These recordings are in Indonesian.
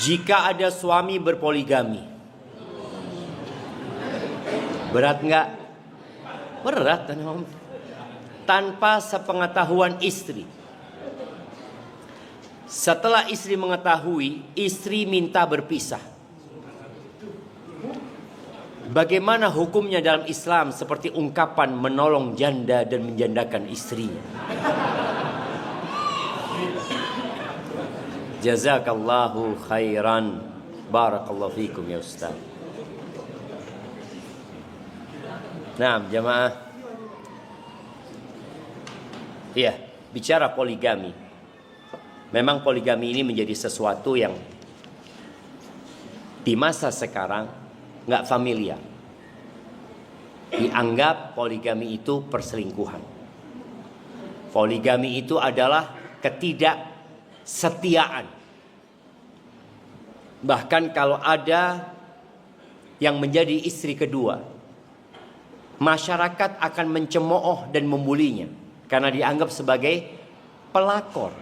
Jika ada suami berpoligami, berat nggak? Berat kan? Tanpa sepengetahuan istri. Setelah istri mengetahui, istri minta berpisah. Bagaimana hukumnya dalam Islam seperti ungkapan menolong janda dan menjandakan istrinya? Jazakallahu khairan. Barakallahu fikum ya Ustaz. Nah, jamaah. Iya, bicara poligami. Memang poligami ini menjadi sesuatu yang di masa sekarang nggak familiar. Dianggap poligami itu perselingkuhan. Poligami itu adalah ketidaksetiaan. Bahkan kalau ada yang menjadi istri kedua, masyarakat akan mencemooh dan membulinya karena dianggap sebagai pelakor.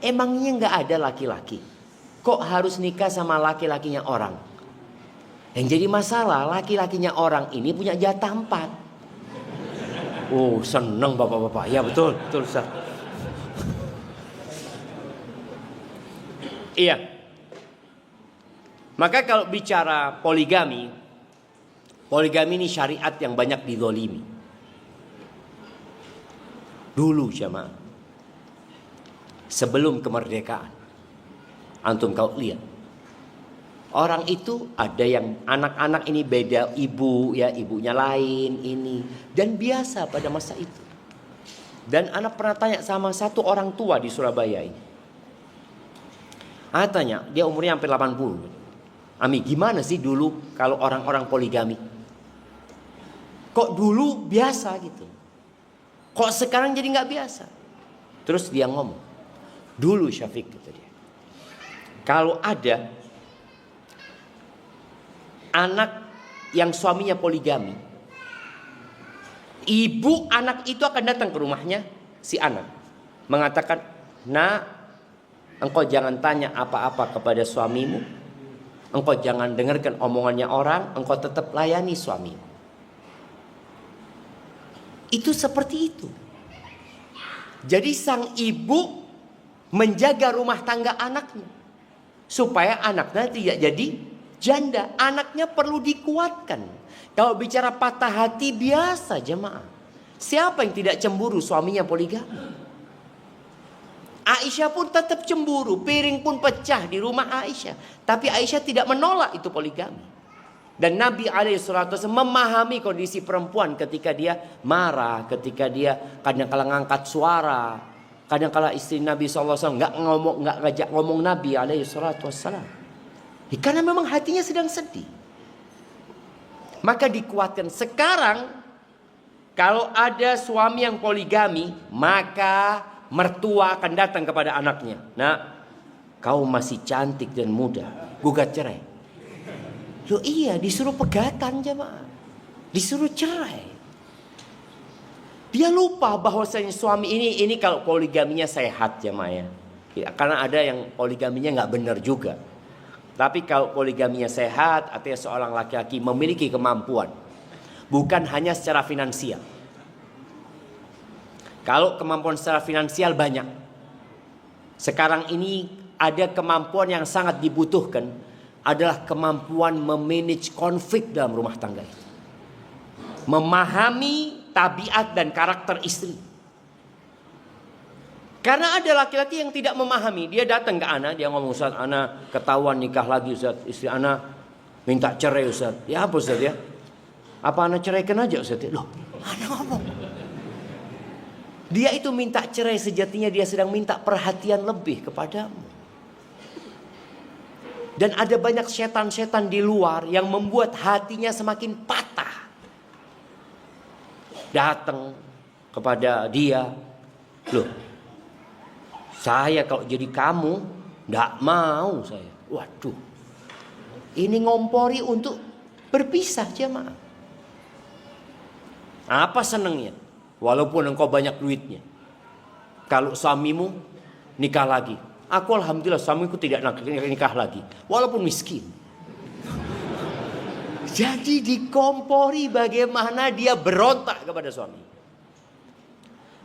Emangnya nggak ada laki-laki? Kok harus nikah sama laki-lakinya orang? Yang jadi masalah, laki-lakinya orang ini punya jatah 4. Oh, seneng bapak-bapak. Ya betul, betul Ustaz. Iya. Maka kalau bicara poligami, poligami ini syariat yang banyak dizolimi. Dulu jemaah, sebelum kemerdekaan, antum kau lihat, orang itu ada yang anak-anak ini beda ibu, ya ibunya lain ini, dan biasa pada masa itu. Dan anak pernah tanya sama satu orang tua di Surabaya ini. Anak tanya, dia umurnya hampir 80. Ami, gimana sih dulu kalau orang-orang poligami? Kok dulu biasa gitu? Kok sekarang jadi nggak biasa? Terus dia ngomong, dulu Syafiq kata dia, kalau ada anak yang suaminya poligami, ibu anak itu akan datang ke rumahnya si anak, mengatakan, "Nak, engkau jangan tanya apa-apa kepada suamimu, engkau jangan dengarkan omongannya orang, engkau tetap layani suamimu." Itu seperti itu. Jadi sang ibu menjaga rumah tangga anaknya supaya anaknya tidak jadi janda. Anaknya perlu dikuatkan. Kalau bicara patah hati biasa jemaah. Siapa yang tidak cemburu suaminya poligami? Aisyah pun tetap cemburu. Piring pun pecah di rumah Aisyah. Tapi Aisyah tidak menolak itu poligami. Dan Nabi SAW memahami kondisi perempuan ketika dia marah, ketika dia kadang-kala ngangkat suara, kadang-kala istri Nabi SAW nggak ngajak ngomong Nabi SAW. Karena memang hatinya sedang sedih. Maka dikuatkan. Sekarang kalau ada suami yang poligami, maka mertua akan datang kepada anaknya. Nah, kau masih cantik dan muda, gugat cerai. Loh iya, disuruh pegatan jemaah, disuruh cerai. Dia lupa bahwasanya suami ini kalau poligaminya sehat jemaah ya. Karena ada yang poligaminya nggak benar juga. Tapi kalau poligaminya sehat, artinya seorang laki-laki memiliki kemampuan, bukan hanya secara finansial. Kalau kemampuan secara finansial banyak. Sekarang ini ada kemampuan yang sangat dibutuhkan, adalah kemampuan memanage konflik dalam rumah tangga itu. Memahami tabiat dan karakter istri. Karena ada laki-laki yang tidak memahami. Dia datang ke ana, dia ngomong, "Ustaz, ana ketahuan nikah lagi Ustaz. Istri ana minta cerai Ustaz." "Ya apa Ustaz ya?" "Apa ana ceraikan aja Ustaz?" "Loh, ana ngomong." Dia itu minta cerai, sejatinya dia sedang minta perhatian lebih kepadamu. Dan ada banyak setan-setan di luar yang membuat hatinya semakin patah. Datang kepada dia, "Loh, saya kalau jadi kamu, nggak mau saya." Waduh, ini ngompori untuk berpisah jemaah. Apa senangnya? Walaupun engkau banyak duitnya, kalau suamimu nikah lagi, Aku alhamdulillah suamiku tidak nikah lagi, walaupun miskin. Jadi dikompori bagaimana dia berontak kepada suami.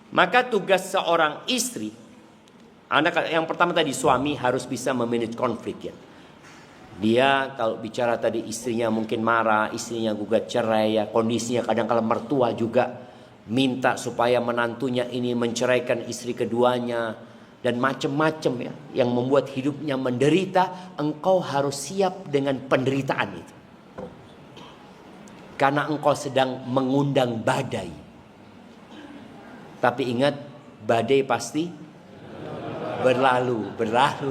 Maka tugas seorang istri, anak yang pertama tadi, suami harus bisa memanage konflik ya. Dia kalau bicara tadi istrinya mungkin marah, istrinya gugat cerai ya, kondisinya kadang-kala mertua juga minta supaya menantunya ini menceraikan istri keduanya dan macam-macam ya, yang membuat hidupnya menderita. Engkau harus siap dengan penderitaan itu. Karena engkau sedang mengundang badai. Tapi ingat, badai pasti berlalu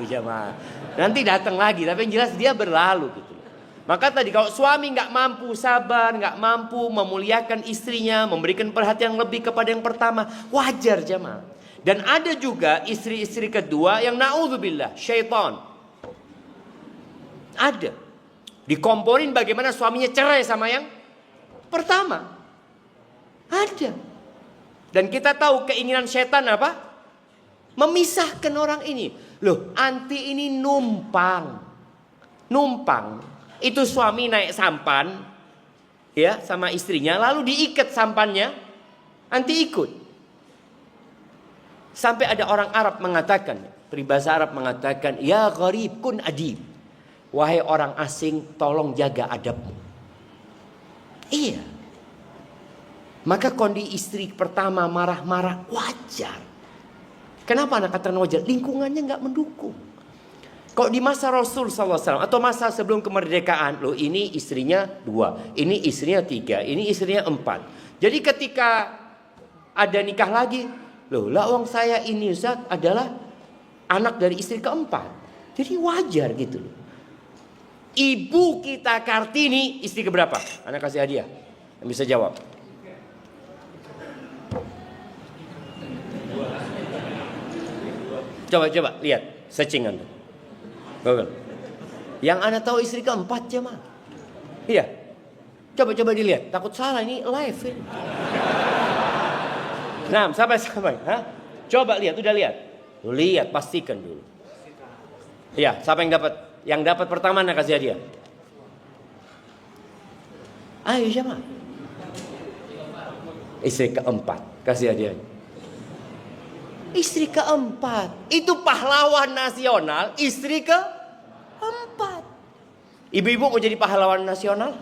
jemaah. Nanti datang lagi, tapi yang jelas dia berlalu gitu. Maka tadi kalau suami nggak mampu sabar, nggak mampu memuliakan istrinya, memberikan perhatian lebih kepada yang pertama, wajar jemaah. Dan ada juga istri-istri kedua yang naudzubillah, syaitan. Ada. Dikomporin bagaimana suaminya cerai sama yang pertama. Ada. Dan kita tahu keinginan setan apa? Memisahkan orang ini. Loh, anti ini numpang. Itu suami naik sampan ya sama istrinya, lalu diikat sampannya, anti ikut. Sampai ada orang Arab mengatakan, peribahasa Arab mengatakan, ya gharib kun adib. Wahai orang asing, tolong jaga adabmu. Iya. Maka kondisi istri pertama marah-marah wajar. Kenapa anak katakan wajar? Lingkungannya nggak mendukung. Kalau di masa Rasul SAW atau masa sebelum kemerdekaan, loh ini istrinya 2, ini istrinya 3, ini istrinya 4. Jadi ketika ada nikah lagi, loh lawang saya ini Ustaz adalah anak dari istri keempat. Jadi wajar gitu loh. Ibu kita Kartini istri keberapa? Anak kasih hadiah. Yang bisa jawab. Coba lihat searching Anda. Google. Yang Anda tahu istri keempat jemaah. Iya. Coba dilihat. Takut salah, ini live ini. Nah, sampai. Hah? Coba lihat, udah lihat. Lihat, pastikan dulu. Iya, siapa yang dapat? Yang dapat pertama Anda kasih hadiah. Ayo jemaah. Istri keempat, kasih hadiah. Istri keempat. Itu pahlawan nasional, istri keempat. Ibu-ibu mau jadi pahlawan nasional?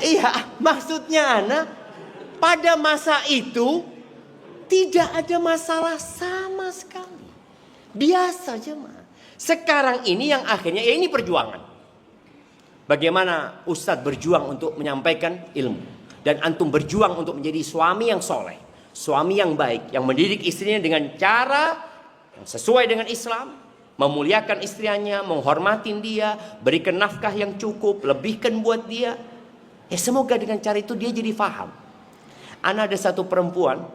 Iya, maksudnya Ana, pada masa itu tidak ada masalah sama sekali. Biasa jemaah. Sekarang ini yang akhirnya, ya ini perjuangan. Bagaimana Ustadz berjuang untuk menyampaikan ilmu. Dan antum berjuang untuk menjadi suami yang soleh. Suami yang baik. Yang mendidik istrinya dengan cara yang sesuai dengan Islam. Memuliakan istrinya, menghormatin dia. Berikan nafkah yang cukup. Lebihkan buat dia. Ya semoga dengan cara itu dia jadi faham. Ana ada satu perempuan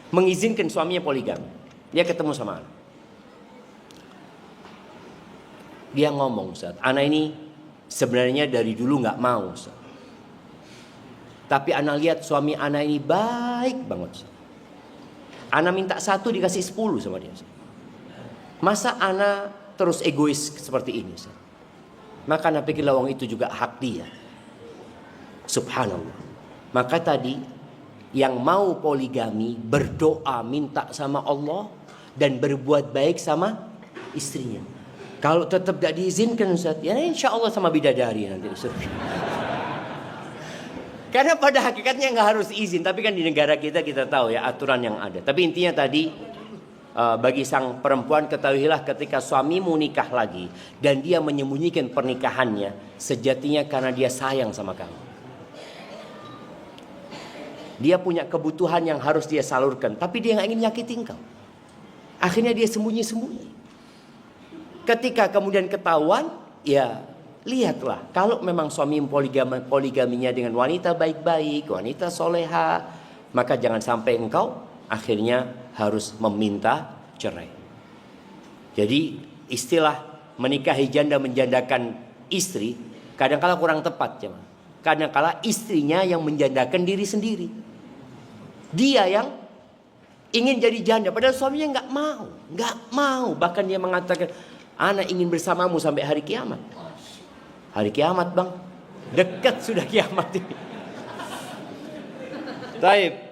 mengizinkan suaminya poligami. Dia ketemu sama Ana. Dia ngomong, Ustaz, Ana ini sebenarnya dari dulu gak mau, Ustaz. Tapi Ana lihat suami Ana ini baik banget. Ana minta 1 dikasih 10 sama dia. Masa Ana terus egois seperti ini? Maka Ana pikir lawang itu juga hak dia. Subhanallah. Maka tadi yang mau poligami berdoa minta sama Allah dan berbuat baik sama istrinya. Kalau tetap tidak diizinkan Ustaz, ya insya Allah sama bidadari nanti. Karena pada hakikatnya nggak harus izin, tapi kan di negara kita tahu ya aturan yang ada. Tapi intinya tadi bagi sang perempuan ketahuilah ketika suamimu nikah lagi dan dia menyembunyikan pernikahannya, sejatinya karena dia sayang sama kamu. Dia punya kebutuhan yang harus dia salurkan, tapi dia nggak ingin nyakiti engkau. Akhirnya dia sembunyi-sembunyi. Ketika kemudian ketahuan, ya lihatlah, kalau memang suami poligaminya dengan wanita baik-baik, wanita soleha, maka jangan sampai engkau akhirnya harus meminta cerai. Jadi istilah menikahi janda menjandakan istri kadang-kala kurang tepat, kadang-kala istrinya yang menjandakan diri sendiri. Dia yang ingin jadi janda, padahal suaminya nggak mau. Bahkan dia mengatakan, anak ingin bersamamu sampai hari kiamat. Hari kiamat bang, dekat sudah kiamat ini. Taib.